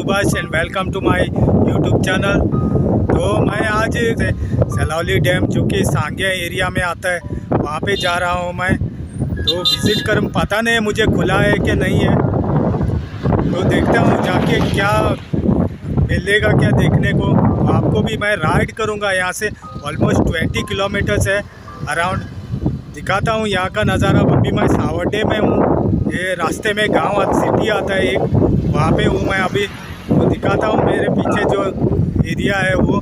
Subhash and welcome to my YouTube channel. तो मैं आज सलौली डैम जो कि सांगिया एरिया में आता है वहाँ पे जा रहा हूँ मैं। तो विज़िट कर पता नहीं मुझे खुला है कि नहीं है, तो देखता हूँ जाके क्या मिलेगा क्या देखने को। आपको भी मैं राइड करूँगा, यहाँ से ऑलमोस्ट 20 किलोमीटर्स है अराउंड। दिखाता हूँ यहाँ का नज़ारा। अभी मैं सावड्डे में हूँ, ये रास्ते में गांव सिटी आता है एक, वहाँ पे हूँ मैं अभी। तो दिखाता हूँ मेरे पीछे जो एरिया है वो।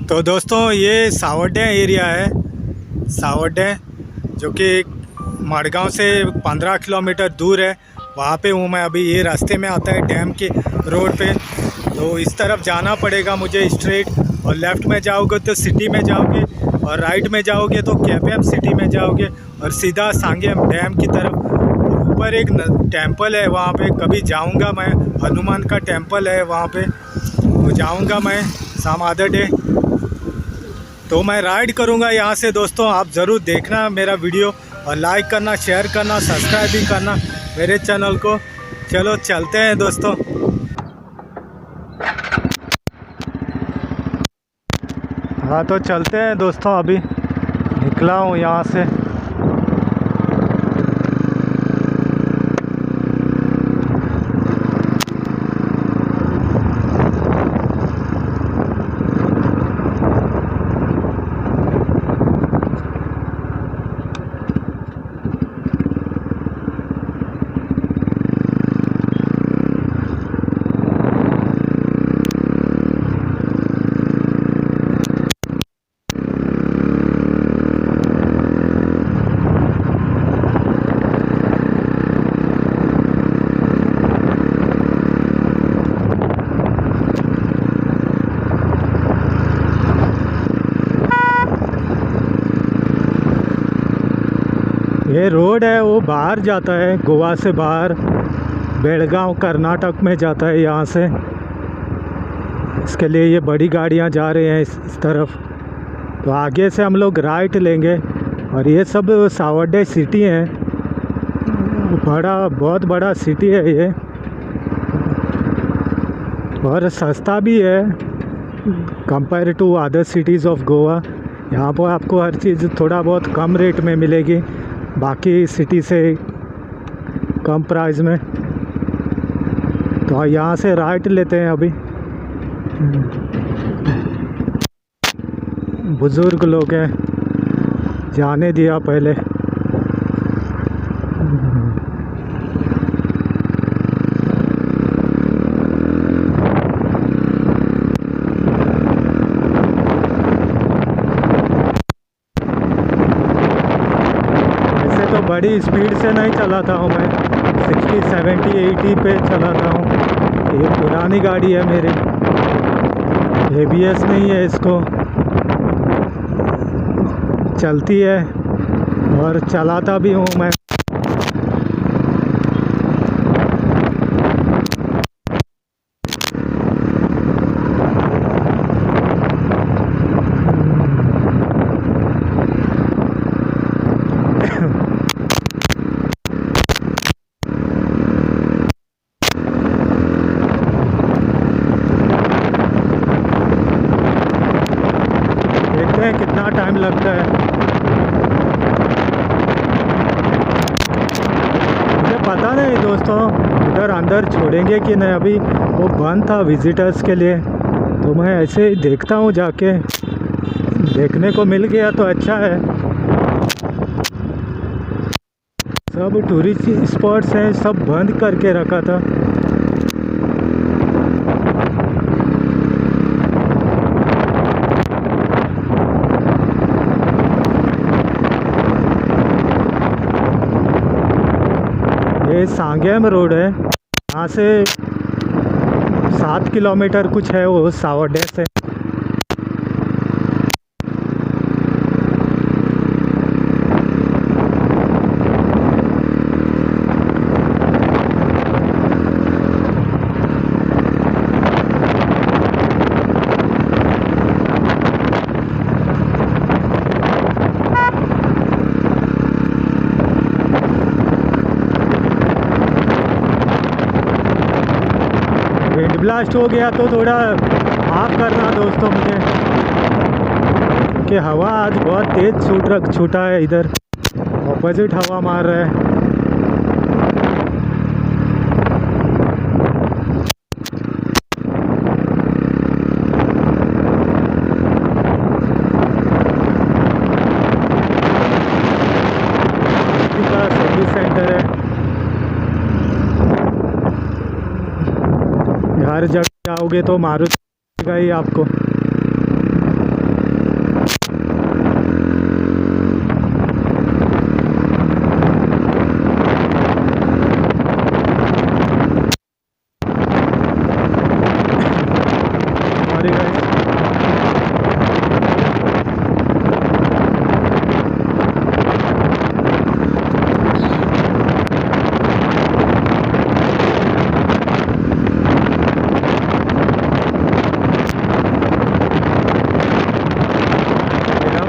तो दोस्तों ये सावड्डे एरिया है, सावड्डे जो कि मडगांव से 15 किलोमीटर दूर है, वहाँ पे हूँ मैं अभी। ये रास्ते में आता है डैम के रोड पे। तो इस तरफ जाना पड़ेगा मुझे स्ट्रेट, और लेफ़्ट में जाओगे तो सिटी में जाओगे, और राइट में जाओगे तो कैपेम सिटी में जाओगे, और सीधा सांगिया डैम की तरफ। ऊपर एक टेंपल है, वहाँ पे कभी जाऊँगा मैं, हनुमान का टेंपल है वहाँ पे, तो जाऊँगा मैं सम अदर डे। तो मैं राइड करूँगा यहाँ से दोस्तों। आप ज़रूर देखना मेरा वीडियो, और लाइक करना, शेयर करना, सब्सक्राइब भी करना मेरे चैनल को। चलो चलते हैं दोस्तों। हाँ तो चलते हैं दोस्तों, अभी निकला हूँ यहाँ से। ये रोड है वो बाहर जाता है, गोवा से बाहर बेलगांव कर्नाटक में जाता है यहाँ से। इसके लिए ये बड़ी गाड़ियाँ जा रही हैं इस तरफ। तो आगे से हम लोग राइट लेंगे, और ये सब सावड्डे सिटी है, बहुत बड़ा सिटी है ये, और सस्ता भी है compare to other cities of Goa. यहाँ पर आपको हर चीज़ थोड़ा बहुत कम रेट में मिलेगी, बाकी सिटी से कम प्राइस में। तो यहाँ से राइट लेते हैं अभी। बुज़ुर्ग लोग हैं, जाने दिया पहले। तो बड़ी स्पीड से नहीं चलाता हूँ मैं, 60, 70, 80 पे चलाता हूँ। ये पुरानी गाड़ी है मेरी, ABS नहीं है इसको, चलती है और चलाता भी हूँ मैं। देखते हैं कितना टाइम लगता है। मुझे पता नहीं दोस्तों इधर अंदर छोड़ेंगे कि नहीं, अभी वो बंद था विजिटर्स के लिए। तो मैं ऐसे ही देखता हूँ, जाके देखने को मिल गया तो अच्छा है। सब टूरिस्ट स्पॉट्स हैं, सब बंद करके रखा था। ये सांगेम रोड है, यहाँ से 7 किलोमीटर कुछ है वो सावड्डे से। ब्लास्ट हो गया तो थोड़ा माफ़ करना दोस्तों मुझे, क्योंकि हवा आज बहुत तेज़ छूटा है, इधर ऑपोजिट हवा मार रहा है। सर्विस सेंटर है, हर जगह जाओगे तो मारुति का ही आपको। Sorry guys.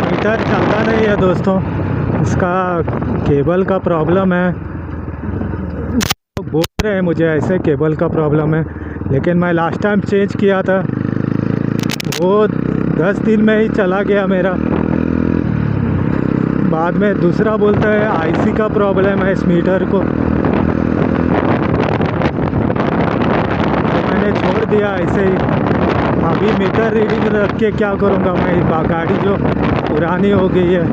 मीटर चलता नहीं है दोस्तों, इसका केबल का प्रॉब्लम है। बोल रहे हैं मुझे ऐसे केबल का प्रॉब्लम है, लेकिन मैं लास्ट टाइम चेंज किया था, वो 10 दिन में ही चला गया मेरा। बाद में दूसरा बोलता है आईसी का प्रॉब्लम है इस मीटर को, तो मैंने छोड़ दिया ऐसे ही। अभी मीटर रीडिंग रख के क्या करूँगा मैं, गाड़ी जो पुरानी हो गई है।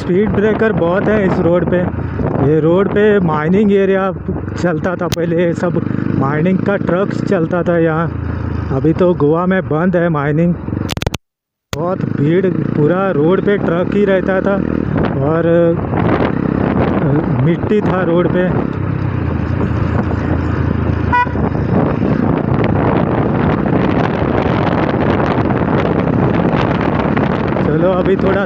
स्पीड ब्रेकर बहुत है इस रोड पे। ये रोड पे माइनिंग एरिया चलता था पहले, ये सब माइनिंग का ट्रक चलता था यहाँ। अभी तो गोवा में बंद है माइनिंग। बहुत भीड़, पूरा रोड पे ट्रक ही रहता था और मिट्टी था रोड पे। चलो अभी थोड़ा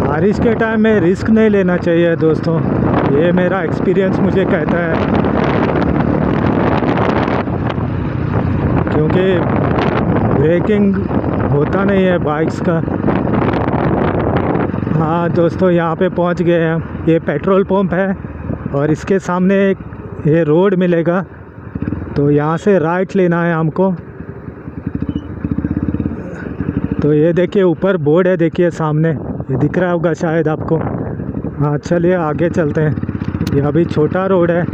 बारिश के टाइम में रिस्क नहीं लेना चाहिए दोस्तों, ये मेरा एक्सपीरियंस मुझे कहता है, क्योंकि ब्रेकिंग होता नहीं है बाइक्स का। हाँ दोस्तों, यहाँ पे पहुँच गए हैं। ये पेट्रोल पंप है और इसके सामने एक ये रोड मिलेगा, तो यहाँ से राइट लेना है हमको। तो ये देखिए ऊपर बोर्ड है, देखिए सामने, ये दिख रहा होगा शायद आपको। हाँ चलिए आगे चलते हैं, ये अभी छोटा रोड है।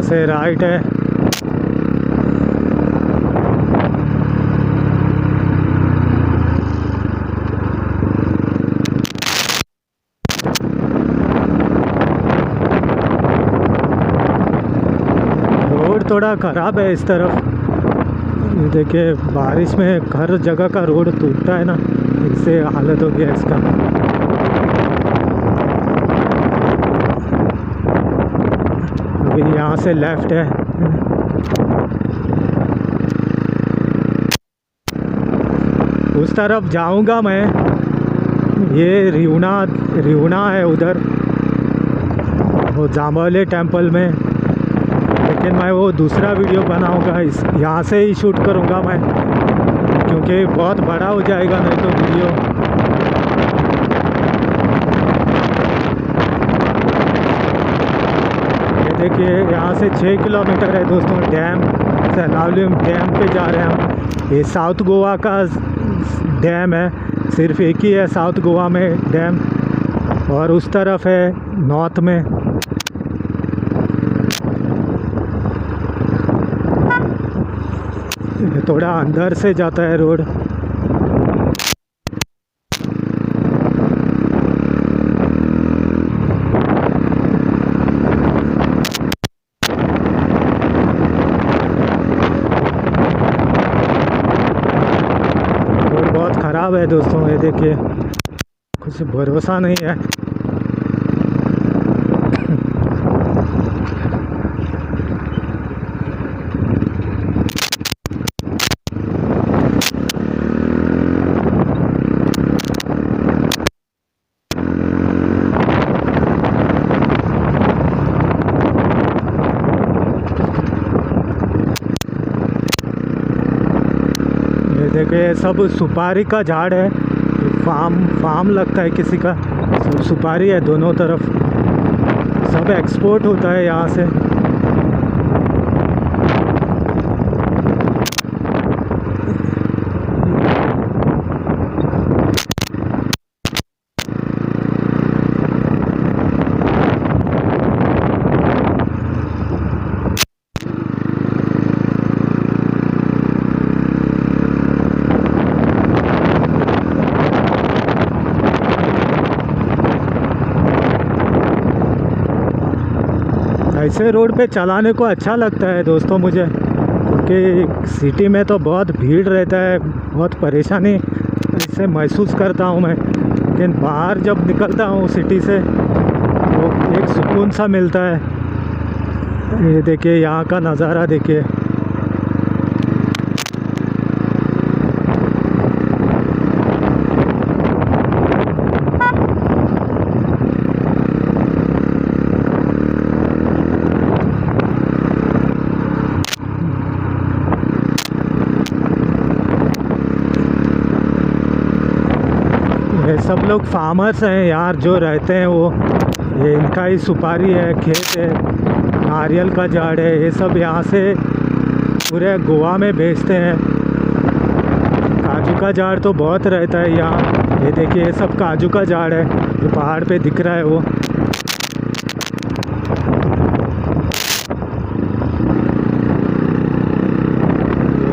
से राइट है। रोड थोड़ा ख़राब है इस तरफ, ये देखिए बारिश में हर जगह का रोड टूटता है ना, इससे हालत हो गया इसका। अभी यहाँ से लेफ्ट है, उस तरफ जाऊँगा मैं, ये रिवना है उधर, वो जांबौली टेम्पल में। लेकिन मैं वो दूसरा वीडियो बनाऊंगा, इस यहाँ से ही शूट करूंगा मैं, क्योंकि बहुत बड़ा हो जाएगा नहीं तो वीडियो। ये देखिए यहाँ से 6 किलोमीटर है दोस्तों, डैम सैलावली डैम पे जा रहे हैं हम। ये साउथ गोवा का डैम है, सिर्फ एक ही है साउथ गोवा में डैम, और उस तरफ है नॉर्थ में। थोड़ा अंदर से जाता है रोड। रोड बहुत ख़राब है दोस्तों, ये देखिए कुछ भरोसा नहीं है। देखिए सब सुपारी का झाड़ है, फार्म लगता है किसी का। सब सुपारी है दोनों तरफ, सब एक्सपोर्ट होता है यहाँ से। ऐसे रोड पे चलाने को अच्छा लगता है दोस्तों मुझे, क्योंकि सिटी में तो बहुत भीड़ रहता है, बहुत परेशानी इससे महसूस करता हूँ मैं। लेकिन बाहर जब निकलता हूँ सिटी से तो एक सुकून सा मिलता है। ये देखिए यहाँ का नज़ारा देखिए। ये सब लोग फार्मर्स हैं यार जो रहते हैं, वो ये इनका ही सुपारी है, खेत है, नारियल का झाड़ है, ये सब यहाँ से पूरे गोवा में बेचते हैं। काजू का झाड़ तो बहुत रहता है यहाँ। ये देखिए ये सब काजू का झाड़ है, जो पहाड़ पे दिख रहा है वो।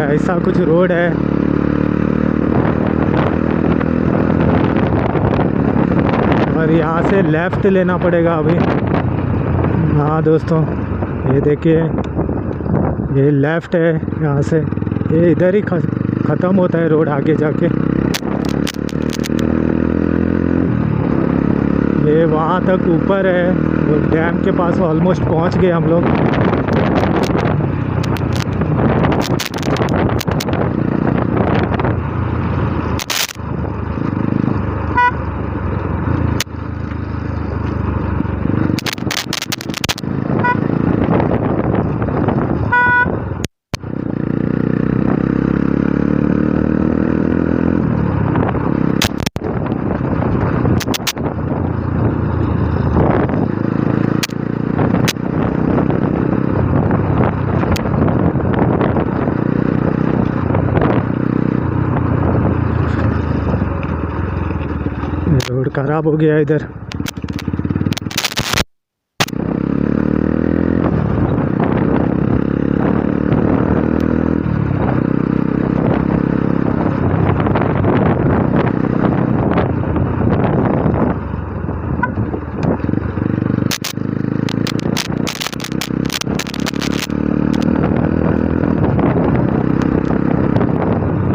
ऐसा कुछ रोड है। और यहाँ से लेफ़्ट लेना पड़ेगा अभी। हाँ दोस्तों ये देखिए ये लेफ़्ट है, यहाँ से ये इधर ही ख़त्म होता है रोड आगे जाके। ये वहाँ तक ऊपर है, वो डैम के पास ऑलमोस्ट पहुँच गए हम लोग। रोड खराब हो गया इधर।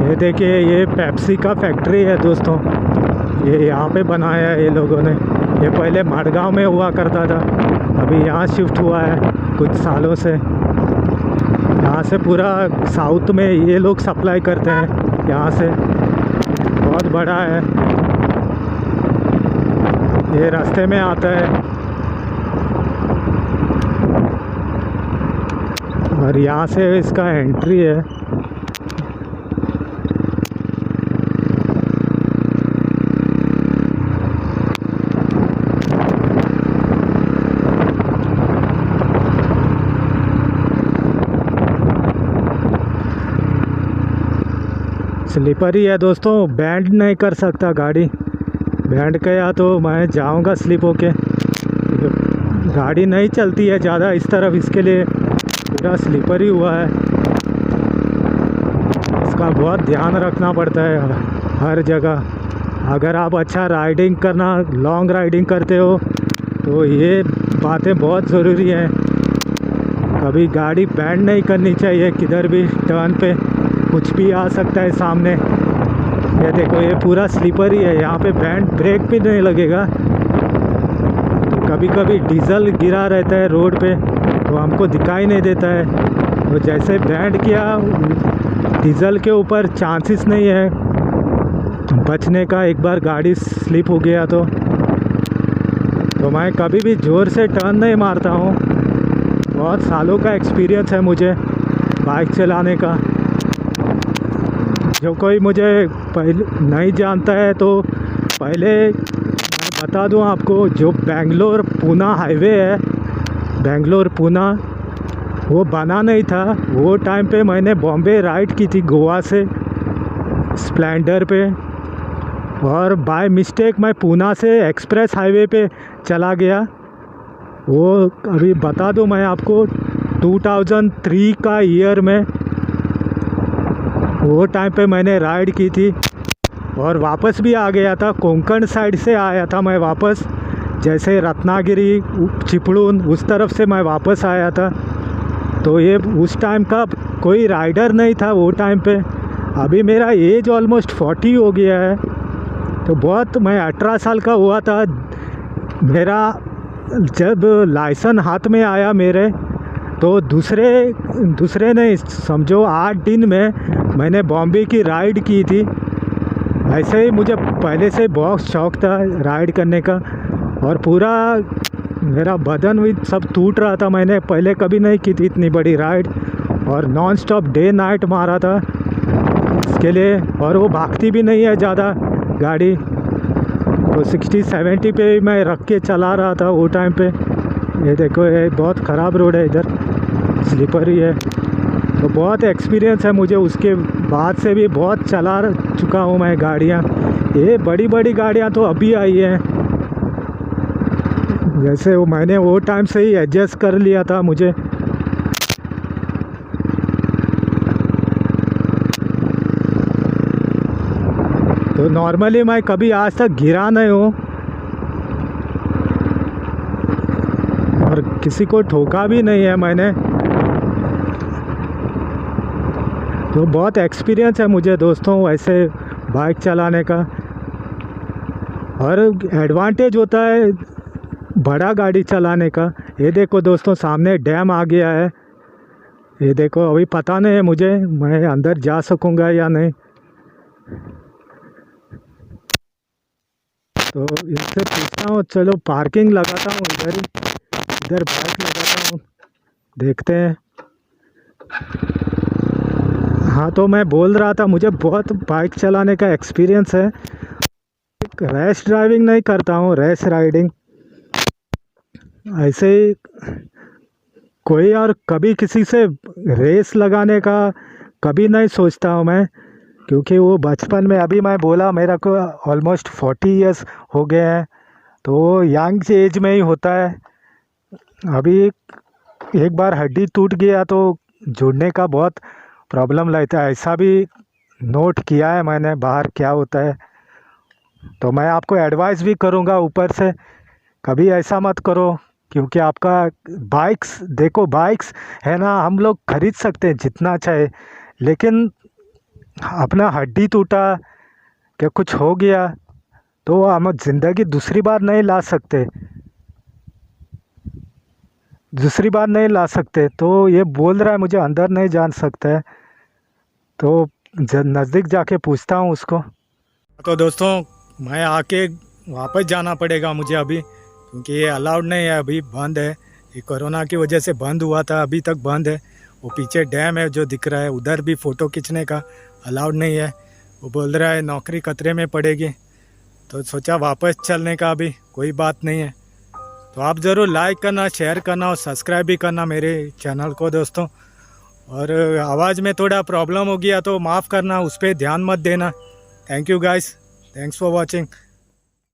ये देखिए ये पेप्सी का फैक्ट्री है दोस्तों, ये यहाँ पे बनाया है ये लोगों ने। ये पहले मडगांव में हुआ करता था, अभी यहाँ शिफ्ट हुआ है कुछ सालों से। यहाँ से पूरा साउथ में ये लोग सप्लाई करते हैं यहाँ से, बहुत बड़ा है। ये रास्ते में आता है और यहाँ से इसका एंट्री है। स्लीपर ही है दोस्तों, बैंड नहीं कर सकता गाड़ी। बैंड किया तो मैं जाऊंगा स्लिप होके। गाड़ी नहीं चलती है ज़्यादा इस तरफ, इसके लिए पूरा स्लीपर ही हुआ है। इसका बहुत ध्यान रखना पड़ता है हर जगह। अगर आप अच्छा राइडिंग करना, लॉन्ग राइडिंग करते हो तो ये बातें बहुत ज़रूरी हैं। कभी गाड़ी बैंड नहीं करनी चाहिए, किधर भी टर्न पे कुछ भी आ सकता है सामने। ये देखो ये पूरा स्लीपर ही है, यहाँ पे बैंड ब्रेक भी नहीं लगेगा। कभी कभी डीजल गिरा रहता है रोड पे तो हमको दिखाई नहीं देता है, तो जैसे बैंड किया डीजल के ऊपर चांसेस नहीं है बचने का। एक बार गाड़ी स्लिप हो गया तो मैं कभी भी ज़ोर से टर्न नहीं मारता हूँ। बहुत सालों का एक्सपीरियंस है मुझे बाइक चलाने का। जो कोई मुझे पहले नहीं जानता है तो पहले मैं बता दूं आपको, जो बेंगलोर पूना हाईवे है, बेंगलोर पूना, वो बना नहीं था। वो टाइम पे मैंने बॉम्बे राइड की थी गोवा से स्प्लेंडर पे, और बाय मिस्टेक मैं पूना से एक्सप्रेस हाईवे पे चला गया। वो अभी बता दूं मैं आपको 2003 का ईयर में वो टाइम पे मैंने राइड की थी और वापस भी आ गया था। कोंकण साइड से आया था मैं वापस, जैसे रत्नागिरी चिपळूण उस तरफ से मैं वापस आया था। तो ये उस टाइम का कोई राइडर नहीं था वो टाइम पे। अभी मेरा एज ऑलमोस्ट 40 हो गया है, तो बहुत, मैं 18 साल का हुआ था मेरा जब लाइसेंस हाथ में आया मेरे। तो दूसरे ने समझो 8 दिन में मैंने बॉम्बे की राइड की थी। ऐसे ही मुझे पहले से बहुत शौक़ था राइड करने का, और पूरा मेरा बदन भी सब टूट रहा था। मैंने पहले कभी नहीं की थी इतनी बड़ी राइड, और नॉन स्टॉप डे नाइट मारा था इसके लिए। और वो भागती भी नहीं है ज़्यादा गाड़ी, तो 60-70 पे मैं रख के चला रहा था वो टाइम पे। ये देखो ये बहुत ख़राब रोड है, इधर स्लीपर ही है। तो बहुत एक्सपीरियंस है मुझे, उसके बाद से भी बहुत चला चुका हूँ मैं गाड़ियाँ। ये बड़ी बड़ी गाड़ियाँ तो अभी आई हैं, जैसे वो मैंने वो टाइम से ही एडजस्ट कर लिया था मुझे। तो नॉर्मली मैं कभी आज तक गिरा नहीं हूँ और किसी को ठोका भी नहीं है मैंने। तो बहुत एक्सपीरियंस है मुझे दोस्तों वैसे बाइक चलाने का। और एडवांटेज होता है बड़ा गाड़ी चलाने का। ये देखो दोस्तों सामने डैम आ गया है। ये देखो अभी पता नहीं है मुझे मैं अंदर जा सकूँगा या नहीं। तो इससे पूछता हूँ, चलो पार्किंग लगाता हूँ इधर बाइक लगाता हूँ, देखते हैं। हाँ तो मैं बोल रहा था मुझे बहुत बाइक चलाने का एक्सपीरियंस है। रैश ड्राइविंग नहीं करता हूँ, रैश राइडिंग ऐसे ही कोई, और कभी किसी से रेस लगाने का कभी नहीं सोचता हूँ मैं, क्योंकि वो बचपन में, अभी मैं बोला मेरा को ऑलमोस्ट 40 इयर्स हो गए हैं, तो यंग एज में ही होता है। अभी एक बार हड्डी टूट गया तो जुड़ने का बहुत प्रॉब्लम लगता है, ऐसा भी नोट किया है मैंने बाहर क्या होता है। तो मैं आपको एडवाइस भी करूँगा ऊपर से, कभी ऐसा मत करो, क्योंकि आपका बाइक्स देखो, बाइक्स है ना, हम लोग खरीद सकते हैं जितना चाहे, लेकिन अपना हड्डी टूटा क्या कुछ हो गया तो हम ज़िंदगी दूसरी बार नहीं ला सकते, दूसरी बार नहीं ला सकते। तो ये बोल रहा है मुझे अंदर नहीं जा सकता है, तो नज़दीक जाके पूछता हूँ उसको। तो दोस्तों मैं आके वापस जाना पड़ेगा मुझे अभी, क्योंकि ये अलाउड नहीं है, अभी बंद है। ये कोरोना की वजह से बंद हुआ था, अभी तक बंद है। वो पीछे डैम है जो दिख रहा है, उधर भी फ़ोटो खींचने का अलाउड नहीं है। वो बोल रहा है नौकरी खतरे में पड़ेगी, तो सोचा वापस चलने का, अभी कोई बात नहीं है। तो आप ज़रूर लाइक करना, शेयर करना और सब्सक्राइब भी करना मेरे चैनल को दोस्तों। और आवाज़ में थोड़ा प्रॉब्लम हो गया तो माफ़ करना, उस पर ध्यान मत देना। Thank you guys, thanks for watching.